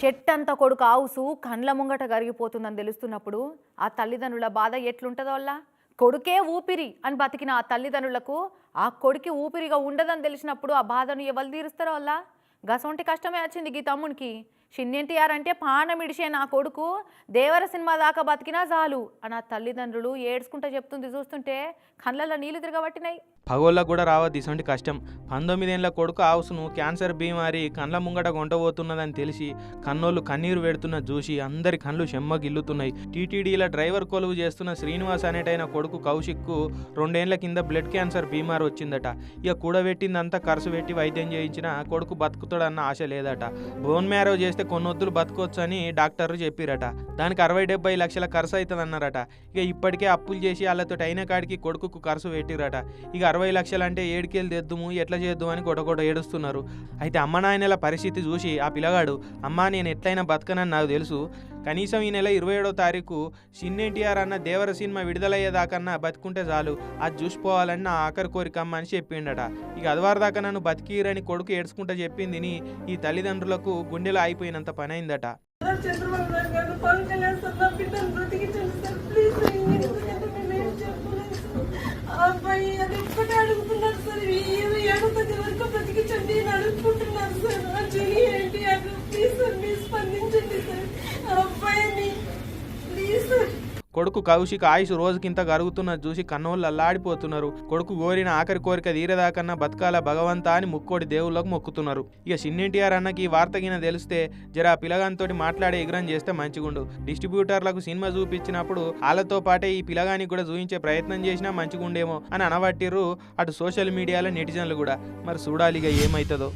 చెట్టంత కొడుకు ఆవుసు కండ్ల ముంగట కరిగిపోతుందని తెలుస్తున్నప్పుడు ఆ తల్లిదండ్రుల బాధ ఎట్లుంటుందో వల్ల కొడుకే ఊపిరి అని బతికిన ఆ తల్లిదండ్రులకు ఆ కొడుకు ఊపిరిగా ఉండదని తెలిసినప్పుడు ఆ బాధను ఎవరు తీరుస్తారో వల్ల గసొంటి కష్టమే వచ్చింది గీ తమ్మునికి. చిన్నెన్టీఆర్ అంటే పానం ఇడిచే నా కొడుకు దేవర సినిమా దాకా బతికినా చాలు అని ఆ తల్లిదండ్రులు ఏడ్చుకుంటూ చెప్తుంది చూస్తుంటే కళ్ళల్లో నీళ్లు తిరగబట్టినాయి. పగోళ్ళకు కూడా రావద్దు ఇసొంటి కష్టం. 19 ఏళ్ల కొడుకు ఆవుసును క్యాన్సర్ బీమారి కండ్ల ముంగట గుంటబోతున్నదని తెలిసి కన్నోళ్ళు కన్నీరు పెడుతున్నది చూసి అందరి కళ్ళు చెమ్మగిల్లుతున్నాయి. టీటీడీల డ్రైవర్ కొలువు చేస్తున్న శ్రీనివాస్ అనేటైన కొడుకు కౌశిక్కు 2 ఏళ్ల కింద బ్లడ్ క్యాన్సర్ బీమారి వచ్చిందట. ఇక కూడబెట్టిందంతా ఖర్చు పెట్టి వైద్యం చేయించిన కొడుకు బతుకుతాడన్న ఆశ లేదట. బోన్ మ్యారో చేస్తే కొన్నొద్దులు బతుకోవచ్చు అని డాక్టర్లు చెప్పిరట. దానికి 60-70 లక్షల ఖర్చు అవుతుంది అన్నారట. ఇక ఇప్పటికే అప్పులు చేసి వాళ్ళతో అయిన కాడికి కొడుకుకు ఖర్చు పెట్టిరట. ఇక 60 లక్షలు అంటే ఏడుకెళ్ళి తెద్దుము ఎట్లా చేద్దాము అని కొట్టకొట్ట ఏడుస్తున్నారు. అయితే అమ్మ నాయనల పరిస్థితి చూసి ఆ పిల్లగాడు అమ్మా నేను ఎట్లయినా బతకనని నాకు తెలుసు, కనీసం ఈ నెల 27వ తారీఖు చిన్నెన్టీఆర్ అన్న దేవర సినిమా విడుదలయ్యేదాకన్నా బతుకుంటే చాలు, అది చూసిపోవాలని నా ఆఖరి కోరికమ్మ అని చెప్పిండట. ఇక అదివారి దాకా నన్ను బతికిరని కొడుకు ఏడ్చుకుంటా చెప్పిందిని ఈ తల్లిదండ్రులకు గుండెలో అయిపోయినంత పని అయిందట. అబ్బాయి అది ఒక్కటే అడుగుతున్నారు సార్, ఏమి ఏడుతుంది వరకు బ్రతికించండి అని అడుగుకుంటున్నారు సార్. యాక్చువల్లీ ఏంటి అది ప్లీజ్ సార్ మీరు స్పందించండి సార్ అబ్బాయిని ప్లీజ్ సార్. కొడుకు కౌశిక్ ఆయుష్ రోజుకింత కరుగుతున్నది చూసి కన్నోళ్ళు అల్లాడిపోతున్నారు. కొడుకు కోరిన ఆఖరి కోరిక తీరేదాకన్నా బతకాల భగవంతా అని ముక్కోడి దేవుళ్ళకు మొక్కుతున్నారు. ఇక చిన్నెన్టీఆర్ అన్నకి ఈ వార్తగిన తెలిస్తే జర పిల్లగానితో మాట్లాడే ఎగురం చేస్తే మంచిగుండు. డిస్ట్రిబ్యూటర్లకు సినిమా చూపించినప్పుడు వాళ్ళతో పాటే ఈ పిల్లగానికి కూడా చూపించే ప్రయత్నం చేసినా మంచిగుండేమో అని అనబట్టిర్రు అటు సోషల్ మీడియాలో నెటిజన్లు కూడా. మరి చూడాలిగా ఏమవుతుందో.